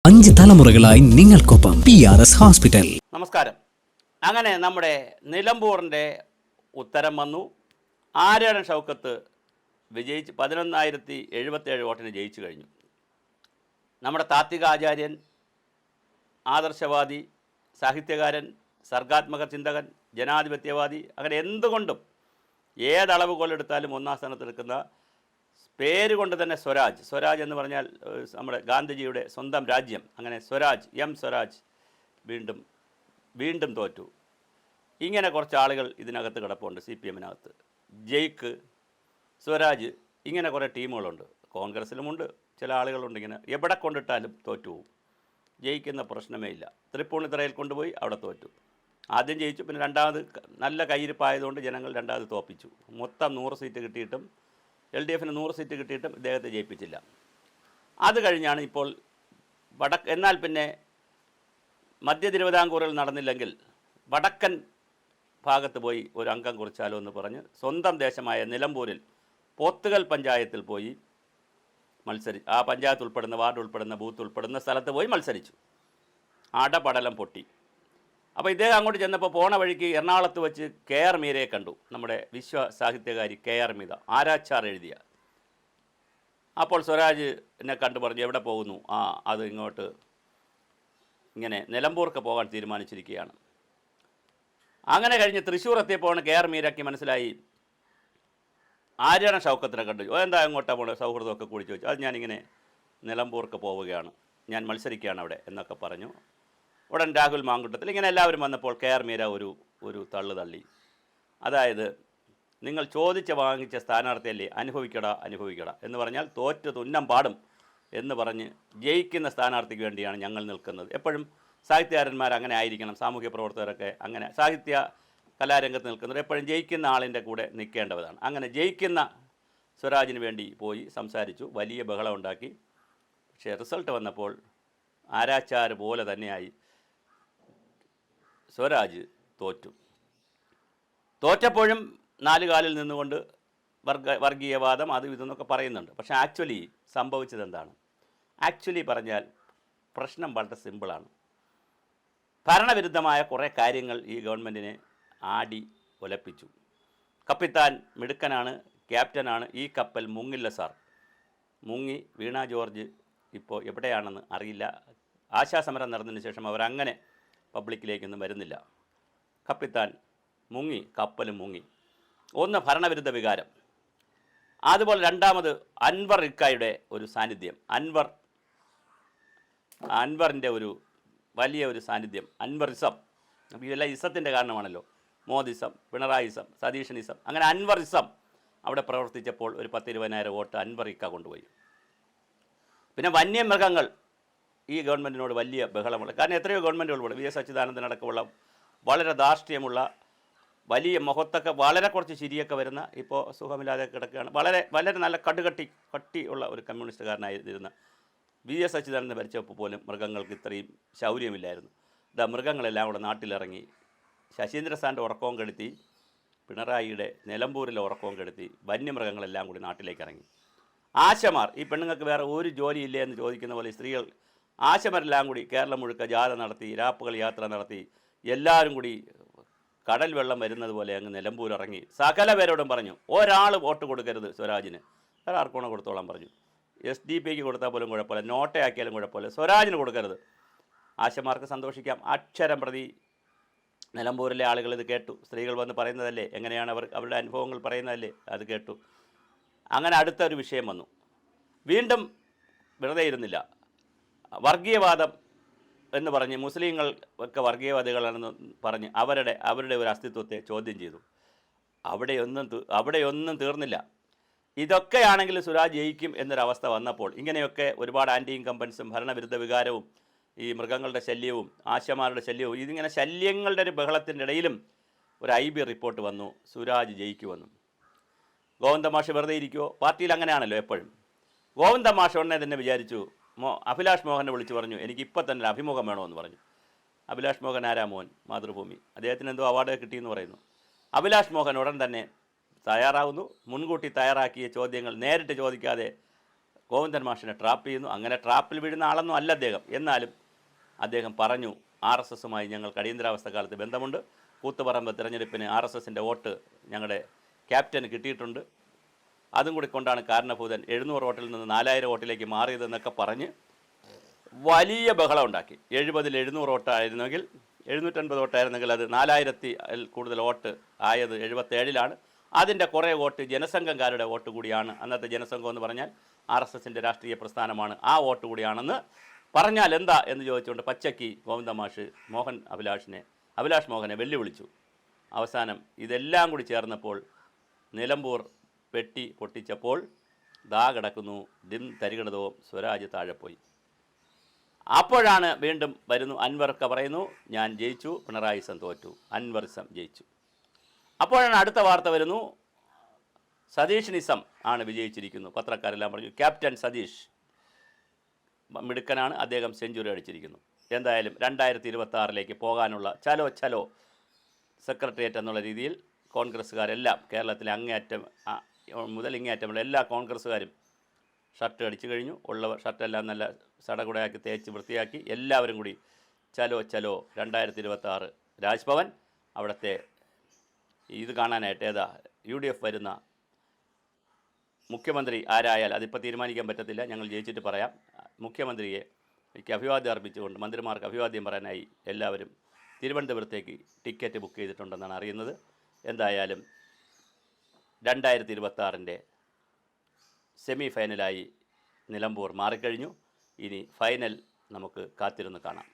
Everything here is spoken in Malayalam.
5 തലമുറകളായി നിങ്ങൾക്കൊപ്പം PRS ഹോസ്പിറ്റൽ. നമസ്കാരം. അങ്ങനെ നമ്മുടെ നിലമ്പൂറിൻ്റെ ഉത്തരം വന്നു. ആര്യാടൻ ഷൗക്കത്ത് വിജയിച്ച് 11,077 വോട്ടിന് ജയിച്ചു കഴിഞ്ഞു. നമ്മുടെ താത്വിക ആചാര്യൻ, ആദർശവാദി, സാഹിത്യകാരൻ, സർഗാത്മക ചിന്തകൻ, ജനാധിപത്യവാദി, അങ്ങനെ എന്തുകൊണ്ടും ഏതളവുകോലെടുത്താലും ഒന്നാം സ്ഥാനത്ത് നിൽക്കുന്ന പേര് കൊണ്ട് തന്നെ സ്വരാജ്. സ്വരാജ് എന്ന് പറഞ്ഞാൽ നമ്മുടെ ഗാന്ധിജിയുടെ സ്വന്തം രാജ്യം. അങ്ങനെ സ്വരാജ്, സ്വരാജ് വീണ്ടും തോറ്റു. ഇങ്ങനെ കുറച്ച് ആളുകൾ ഇതിനകത്ത് കിടപ്പുണ്ട്. CPM-നകത്ത് ജയിക്ക്, സ്വരാജ്, ഇങ്ങനെ കുറേ ടീമുകളുണ്ട്. കോൺഗ്രസ്സിലുമുണ്ട് ചില ആളുകളുണ്ട്. ഇങ്ങനെ എവിടെ കൊണ്ടിട്ടാലും തോറ്റു പോകും. ജയിക്കുന്ന പ്രശ്നമേ ഇല്ല. തൃപ്പൂണിത്തറയിൽ കൊണ്ടുപോയി അവിടെ തോറ്റു. ആദ്യം ജയിച്ചു, പിന്നെ രണ്ടാമത് നല്ല കയ്യിരിപ്പായതുകൊണ്ട് ജനങ്ങൾ രണ്ടാമത് തോപ്പിച്ചു. മൊത്തം 100 സീറ്റ് കിട്ടിയിട്ടും LDF-ന് 100 സീറ്റ് കിട്ടിയിട്ടും ഇദ്ദേഹത്തെ ജയിപ്പിച്ചില്ല. അത് കഴിഞ്ഞാണ് ഇപ്പോൾ എന്നാൽ പിന്നെ മധ്യ തിരുവിതാംകൂറിൽ നടന്നില്ലെങ്കിൽ വടക്കൻ ഭാഗത്ത് പോയി ഒരു അംഗം കുറിച്ചാലോ എന്ന് പറഞ്ഞ് സ്വന്തം ദേശമായ നിലമ്പൂരിൽ പോത്തുകൽ പഞ്ചായത്തിൽ പോയി ആ പഞ്ചായത്ത് ഉൾപ്പെടുന്ന, വാർഡ് ഉൾപ്പെടുന്ന, ബൂത്ത് ഉൾപ്പെടുന്ന സ്ഥലത്ത് പോയി മത്സരിച്ചു. അടപടലം പൊട്ടി. അപ്പോൾ ഇദ്ദേഹം അങ്ങോട്ട് ചെന്നപ്പോൾ പോണ വഴിക്ക് എറണാകുളത്ത് വെച്ച് KR മീരയെ കണ്ടു. നമ്മുടെ വിശ്വ സാഹിത്യകാരി KR മീര, ആരാച്ചാർ എഴുതിയ. അപ്പോൾ സ്വരാജ് എന്നെ കണ്ടു പറഞ്ഞു, എവിടെ പോകുന്നു? അത് ഇങ്ങോട്ട് ഇങ്ങനെ നിലമ്പൂർക്ക് പോകാൻ തീരുമാനിച്ചിരിക്കുകയാണ്. അങ്ങനെ കഴിഞ്ഞ് തൃശ്ശൂർ എത്തിയപ്പോൾ KR മീരയ്ക്ക് മനസ്സിലായി ആര്യാടൻ ഷൗക്കത്തിനെ കണ്ടു. എന്താ എങ്ങോട്ടാണ് പോകണത്? സൗഹൃദമൊക്കെ കൂടി ചോദിച്ചു. അത് ഞാനിങ്ങനെ നിലമ്പൂർക്ക് പോവുകയാണ്, ഞാൻ മത്സരിക്കുകയാണ് അവിടെ എന്നൊക്കെ പറഞ്ഞു. ഉടൻ രാഹുൽ മാങ്കുട്ടത്തിൽ ഇങ്ങനെ എല്ലാവരും വന്നപ്പോൾ KR മീര ഒരു തള്ളി. അതായത്, നിങ്ങൾ ചോദിച്ച് വാങ്ങിച്ച സ്ഥാനാർത്ഥിയല്ലേ, അനുഭവിക്കടാ എന്ന് പറഞ്ഞാൽ തോറ്റ് തുന്നം പാടും എന്ന് പറഞ്ഞ് ജയിക്കുന്ന സ്ഥാനാർത്ഥിക്ക് വേണ്ടിയാണ് ഞങ്ങൾ നിൽക്കുന്നത്. എപ്പോഴും സാഹിത്യകാരന്മാർ അങ്ങനെ ആയിരിക്കണം. സാമൂഹ്യ പ്രവർത്തകരൊക്കെ അങ്ങനെ സാഹിത്യ കലാരംഗത്ത് നിൽക്കുന്നവർ എപ്പോഴും ജയിക്കുന്ന ആളിൻ്റെ കൂടെ നിൽക്കേണ്ടതാണ്. അങ്ങനെ ജയിക്കുന്ന സ്വരാജിന് വേണ്ടി പോയി സംസാരിച്ചു, വലിയ ബഹളം ഉണ്ടാക്കി. പക്ഷേ റിസൾട്ട് വന്നപ്പോൾ ആരാച്ചാർ പോലെ തന്നെയായി. സ്വരാജ് തോറ്റപ്പോഴും 4 കാലിൽ നിന്നുകൊണ്ട് വർഗീയവാദം അത് ഇതെന്നൊക്കെ പറയുന്നുണ്ട്. പക്ഷേ ആക്ച്വലി സംഭവിച്ചത് എന്താണ്? ആക്ച്വലി പറഞ്ഞാൽ പ്രശ്നം വളരെ സിമ്പിളാണ്. ഭരണവിരുദ്ധമായ കുറേ കാര്യങ്ങൾ ഈ ഗവൺമെൻറ്റിനെ ആടി ഒലപ്പിച്ചു. കപ്പിത്താൻ മിടുക്കനാണ്, ക്യാപ്റ്റനാണ്. ഈ കപ്പൽ മുങ്ങില്ല സാർ. മുങ്ങി. വീണ ജോർജ് ഇപ്പോൾ എവിടെയാണെന്ന് അറിയില്ല. ആശാസമരം നടന്നതിന് ശേഷം അവരങ്ങനെ പബ്ലിക്കിലേക്കൊന്നും വരുന്നില്ല. കപ്പിത്താൻ മുങ്ങി, കപ്പലും മുങ്ങി. ഒന്ന്, ഭരണവിരുദ്ധ വികാരം. അതുപോലെ രണ്ടാമത് അൻവർ ഇക്കായുടെ ഒരു സാന്നിധ്യം. അൻവറിൻ്റെ ഒരു വലിയ ഒരു സാന്നിധ്യം, അൻവറിസം. അപ്പോൾ ഇതെല്ലാം ഇസത്തിൻ്റെ കാരണമാണല്ലോ. മോദിസം, പിണറായിസം, സതീശനിസം, അങ്ങനെ അൻവറിസം അവിടെ പ്രവർത്തിച്ചപ്പോൾ ഒരു 10-20,000 വോട്ട് അൻവർ ഇക്ക കൊണ്ടുപോയി. പിന്നെ വന്യമൃഗങ്ങൾ ഈ ഗവൺമെൻറ്റിനോട് വലിയ ബഹളമുള്ള, കാരണം എത്രയോ ഗവൺമെൻറ്റുകളുണ്ട്. VS അച്യുതാനന്ദൻ അടക്കമുള്ള വളരെ ധാർഷ്ട്യമുള്ള വലിയ മുഖത്തൊക്കെ വളരെ കുറച്ച് ചിരിയൊക്കെ വരുന്ന, ഇപ്പോൾ സുഖമില്ലാതെ കിടക്കുകയാണ്. വളരെ നല്ല കട്ടിയുള്ള ഒരു കമ്മ്യൂണിസ്റ്റുകാരനായിരുന്ന VS അച്യുതാനന്ദൻ ഭരിച്ചപ്പോൾ പോലും മൃഗങ്ങൾക്ക് ഇത്രയും ശൗര്യമില്ലായിരുന്നു. മൃഗങ്ങളെല്ലാം കൂടെ നാട്ടിലിറങ്ങി. ശശീന്ദ്ര സാറിൻ്റെ ഉറക്കവും കെടുത്തി, പിണറായിയുടെ നിലമ്പൂരിലെ ഉറക്കവും കെടുത്തി. വന്യമൃഗങ്ങളെല്ലാം കൂടി നാട്ടിലേക്ക് ഇറങ്ങി. ആശമാർ, ഈ പെണ്ണുങ്ങൾക്ക് വേറെ ഒരു ജോലിയില്ലേ എന്ന് ചോദിക്കുന്ന പോലെ സ്ത്രീകൾ, ആശമാരെല്ലാം കൂടി കേരളം മുഴുക്ക ജാഥ നടത്തി, രാപ്പകൽ യാത്ര നടത്തി. എല്ലാവരും കൂടി കടൽ വെള്ളം വരുന്നത് പോലെ അങ്ങ് നിലമ്പൂർ ഇറങ്ങി. സകല പേരോടും പറഞ്ഞു, ഒരാൾ വോട്ട് കൊടുക്കരുത് സ്വരാജിന്. വേറെ ആർക്കാണോ കൊടുത്തോളാൻ പറഞ്ഞു. SDP-ക്ക് കൊടുത്താൽ പോലും കുഴപ്പമില്ല, നോട്ടയാക്കിയാലും കുഴപ്പമില്ല, സ്വരാജിന് കൊടുക്കരുത്. ആശമാർക്ക് സന്തോഷിക്കാം. അക്ഷരം പ്രതി നിലമ്പൂരിലെ ആളുകൾ ഇത് കേട്ടു. സ്ത്രീകൾ വന്ന് പറയുന്നതല്ലേ, എങ്ങനെയാണ് അവരുടെ അനുഭവങ്ങൾ പറയുന്നതല്ലേ, അത് കേട്ടു. അങ്ങനെ അടുത്തൊരു വിഷയം വന്നു. വീണ്ടും വെറുതെ ഇരുന്നില്ല. വർഗീയവാദം എന്ന് പറഞ്ഞ് മുസ്ലിങ്ങൾ ഒക്കെ വർഗീയവാദികളാണെന്ന് പറഞ്ഞ് അവരുടെ ഒരു അസ്തിത്വത്തെ ചോദ്യം ചെയ്തു. അവിടെയൊന്നും തീർന്നില്ല. ഇതൊക്കെയാണെങ്കിൽ സ്വരാജ് ജയിക്കും എന്നൊരവസ്ഥ വന്നപ്പോൾ ഇങ്ങനെയൊക്കെ ഒരുപാട് ആൻറ്റി ഇൻകംബൻസും ഭരണവിരുദ്ധ വികാരവും ഈ മൃഗങ്ങളുടെ ശല്യവും ആശമാരുടെ ശല്യവും ഇതിങ്ങനെ ശല്യങ്ങളുടെ ഒരു ബഹളത്തിൻ്റെ ഇടയിലും ഒരു IB റിപ്പോർട്ട് വന്നു, സ്വരാജ് ജയിക്കുമെന്നും. ഗോവിന്ദമാഷ് വെറുതെ ഇരിക്കുമോ? പാർട്ടിയിൽ അങ്ങനെയാണല്ലോ എപ്പോഴും. ഗോവിന്ദമാഷ് ഉടനെ തന്നെ വിചാരിച്ചു, അഭിലാഷ് മോഹനെ വിളിച്ച് പറഞ്ഞു, എനിക്ക് ഇപ്പം തന്നെ അഭിമുഖം വേണമെന്ന് പറഞ്ഞു. അഭിലാഷ് മോഹൻ മോഹൻ മാതൃഭൂമി, അദ്ദേഹത്തിന് എന്തോ അവാർഡ് കിട്ടിയെന്ന് പറയുന്നു. അഭിലാഷ് മോഹൻ ഉടൻ തന്നെ തയ്യാറാവുന്നു. മുൻകൂട്ടി തയ്യാറാക്കിയ ചോദ്യങ്ങൾ നേരിട്ട് ചോദിക്കാതെ ഗോവിന്ദൻ മാഷിനെ ട്രാപ്പ് ചെയ്യുന്നു. അങ്ങനെ ട്രാപ്പിൽ വീഴുന്ന ആളൊന്നും അല്ല അദ്ദേഹം. എന്നാലും അദ്ദേഹം പറഞ്ഞു, RSSുമായി ഞങ്ങൾക്ക് അടിയന്തരാവസ്ഥ കാലത്ത് ബന്ധമുണ്ട്. കൂത്തുപറമ്പ് തിരഞ്ഞെടുപ്പിന് RSSൻ്റെ വോട്ട് ഞങ്ങളുടെ ക്യാപ്റ്റന് കിട്ടിയിട്ടുണ്ട്. അതും കൂടി കൊണ്ടാണ് കാരണഭൂതൻ 700 വോട്ടിൽ നിന്ന് 4000 വോട്ടിലേക്ക് മാറിയതെന്നൊക്കെ പറഞ്ഞ് വലിയ ബഹളം ഉണ്ടാക്കി. 70-ൽ 700 വോട്ടായിരുന്നെങ്കിൽ 750 വോട്ടായിരുന്നെങ്കിൽ അത് 4000-ൽ കൂടുതൽ വോട്ട് ആയത് 77-ലാണ്. അതിൻ്റെ കുറേ വോട്ട് ജനസംഘംകാരുടെ വോട്ട് കൂടിയാണ്. അന്നത്തെ ജനസംഘം എന്ന് പറഞ്ഞാൽ RSSൻ്റെ രാഷ്ട്രീയ പ്രസ്ഥാനമാണ്. ആ വോട്ട് കൂടിയാണെന്ന് പറഞ്ഞാൽ എന്താ എന്ന് ചോദിച്ചുകൊണ്ട് പച്ചയ്ക്ക് ഗോവിന്ദ മാഷ് അഭിലാഷ് മോഹനെ വെല്ലുവിളിച്ചു. അവസാനം ഇതെല്ലാം കൂടി ചേർന്നപ്പോൾ നിലമ്പൂർ പെട്ടി പൊട്ടിച്ചപ്പോൾ ദാ കിടക്കുന്നു ഡിം തരികിടതവും സ്വരാജ് താഴെപ്പോയി. അപ്പോഴാണ് വീണ്ടും വരുന്നു അൻവർക്ക് പറയുന്നു, ഞാൻ ജയിച്ചു, പിണറായിസം തോറ്റു, അൻവറിസം ജയിച്ചു. അപ്പോഴാണ് അടുത്ത വാർത്ത വരുന്നു, സതീഷിനിസം ആണ് വിജയിച്ചിരിക്കുന്നു. പത്രക്കാരെല്ലാം പറഞ്ഞു ക്യാപ്റ്റൻ സതീഷ് മിടുക്കനാണ്, അദ്ദേഹം സെഞ്ചുറി അടിച്ചിരിക്കുന്നു. എന്തായാലും 2026 പോകാനുള്ള ചലോ സെക്രട്ടേറിയറ്റ് എന്നുള്ള രീതിയിൽ കോൺഗ്രസ്സുകാരെല്ലാം കേരളത്തിലെ അങ്ങേയറ്റം മുതൽ ഇങ്ങേയറ്റമുള്ള എല്ലാ കോൺഗ്രസ്സുകാരും ഷർട്ട് അടിച്ചു കഴിഞ്ഞു. ഉള്ള ഷർട്ടെല്ലാം നല്ല സടകുടയാക്കി തേച്ച് വൃത്തിയാക്കി എല്ലാവരും കൂടി ചലോ 2026 രാജ്ഭവൻ. അവിടുത്തെ ഇത് കാണാനായിട്ട് UDF വരുന്ന മുഖ്യമന്ത്രി ആരായാൽ അതിപ്പോൾ തീരുമാനിക്കാൻ പറ്റത്തില്ല, ഞങ്ങൾ ജയിച്ചിട്ട് പറയാം. മുഖ്യമന്ത്രിയെ അഭിവാദ്യം അർപ്പിച്ചുകൊണ്ട് മന്ത്രിമാർക്ക് അഭിവാദ്യം പറയാനായി എല്ലാവരും തിരുവനന്തപുരത്തേക്ക് ടിക്കറ്റ് ബുക്ക് ചെയ്തിട്ടുണ്ടെന്നാണ് അറിയുന്നത്. എന്തായാലും 2026 സെമി ഫൈനലായി നിലമ്പൂർ മാറിക്കഴിഞ്ഞു. ഇനി ഫൈനൽ നമുക്ക് കാത്തിരുന്ന് കാണാം.